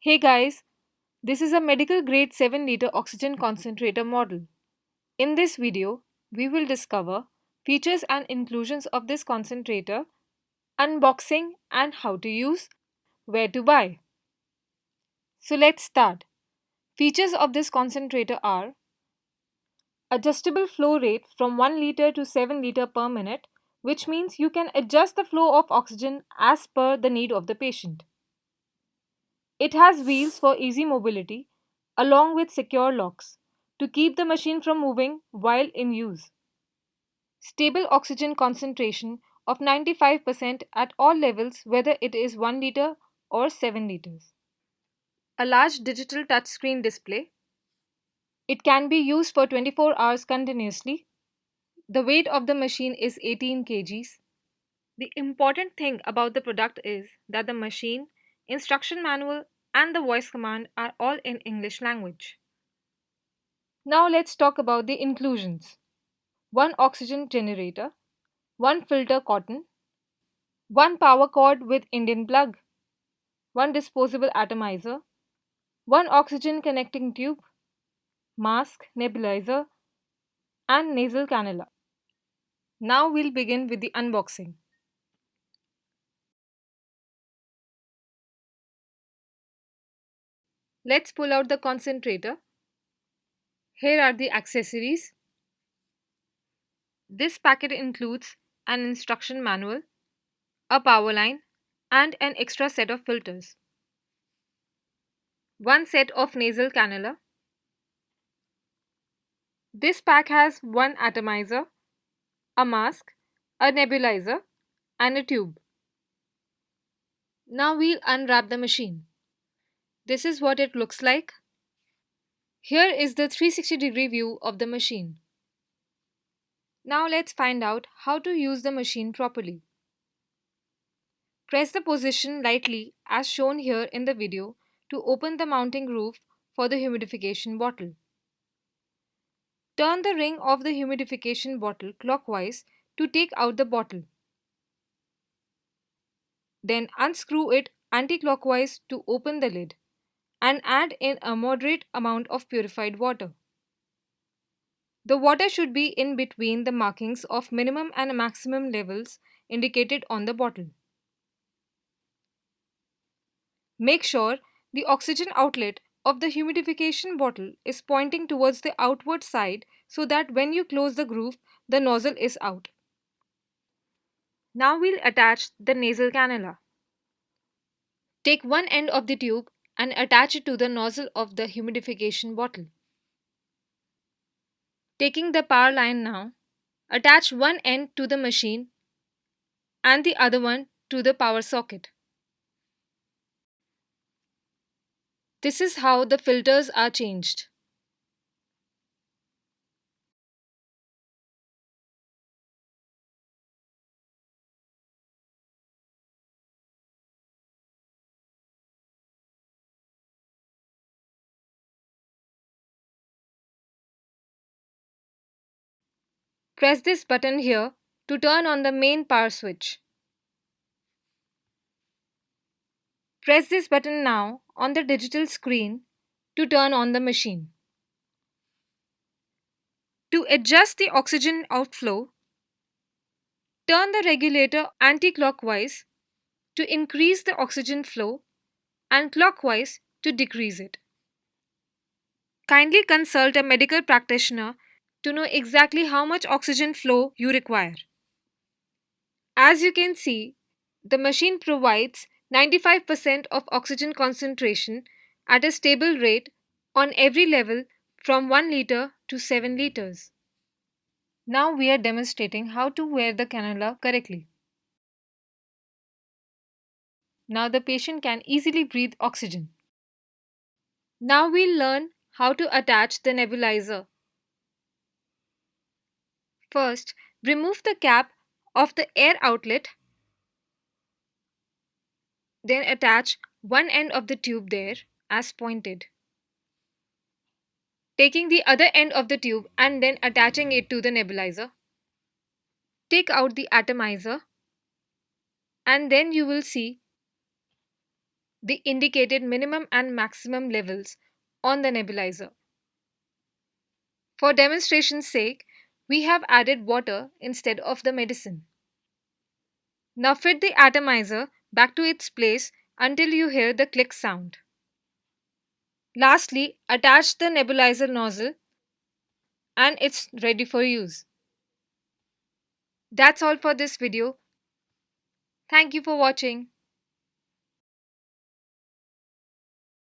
Hey guys, this is a medical grade 7 liter oxygen concentrator model. In this video, we will discover features and inclusions of this concentrator, unboxing and how to use, where to buy. So let's start. Features of this concentrator are adjustable flow rate from 1 liter to 7 liter per minute, which means you can adjust the flow of oxygen as per the need of the patient. It has wheels for easy mobility along with secure locks to keep the machine from moving while in use. Stable oxygen concentration of 95% at all levels, whether it is 1 liter or 7 liters. A large digital touchscreen display. It can be used for 24 hours continuously. The weight of the machine is 18 kgs. The important thing about the product is that the machine, instruction manual, and the voice command are all in English language. Now let's talk about the inclusions. One oxygen generator, one filter cotton, one power cord with Indian plug, one disposable atomizer, one oxygen connecting tube, mask, nebulizer, and nasal cannula. Now we'll begin with the unboxing. Let's pull out the concentrator. Here are the accessories. This packet includes an instruction manual, a power line, and an extra set of filters. One set of nasal cannula. This pack has one atomizer, a mask, a nebulizer, and a tube. Now we'll unwrap the machine. This is what it looks like. Here is the 360-degree view of the machine. Now let's find out how to use the machine properly. Press the position lightly as shown here in the video to open the mounting groove for the humidification bottle. Turn the ring of the humidification bottle clockwise to take out the bottle. Then unscrew it anti-clockwise to open the lid and add in a moderate amount of purified water. The water should be in between the markings of minimum and maximum levels indicated on the bottle. Make sure the oxygen outlet of the humidification bottle is pointing towards the outward side so that when you close the groove, the nozzle is out. Now we'll attach the nasal cannula. Take one end of the tube and attach it to the nozzle of the humidification bottle. Taking the power line now, attach one end to the machine and the other one to the power socket. This is how the filters are changed. Press this button here to turn on the main power switch. Press this button now on the digital screen to turn on the machine. To adjust the oxygen outflow, turn the regulator anti-clockwise to increase the oxygen flow and clockwise to decrease it. Kindly consult a medical practitioner to know exactly how much oxygen flow you require. As you can see, the machine provides 95% of oxygen concentration at a stable rate on every level from 1 liter to 7 liters. Now we are demonstrating how to wear the cannula correctly. Now the patient can easily breathe oxygen. Now we'll learn how to attach the nebulizer. First, remove the cap of the air outlet, then attach one end of the tube there as pointed. Taking the other end of the tube and then attaching it to the nebulizer. Take out the atomizer and then you will see the indicated minimum and maximum levels on the nebulizer. For demonstration's sake, we have added water instead of the medicine. Now fit the atomizer back to its place until you hear the click sound. Lastly, attach the nebulizer nozzle and it's ready for use. That's all for this video. Thank you for watching.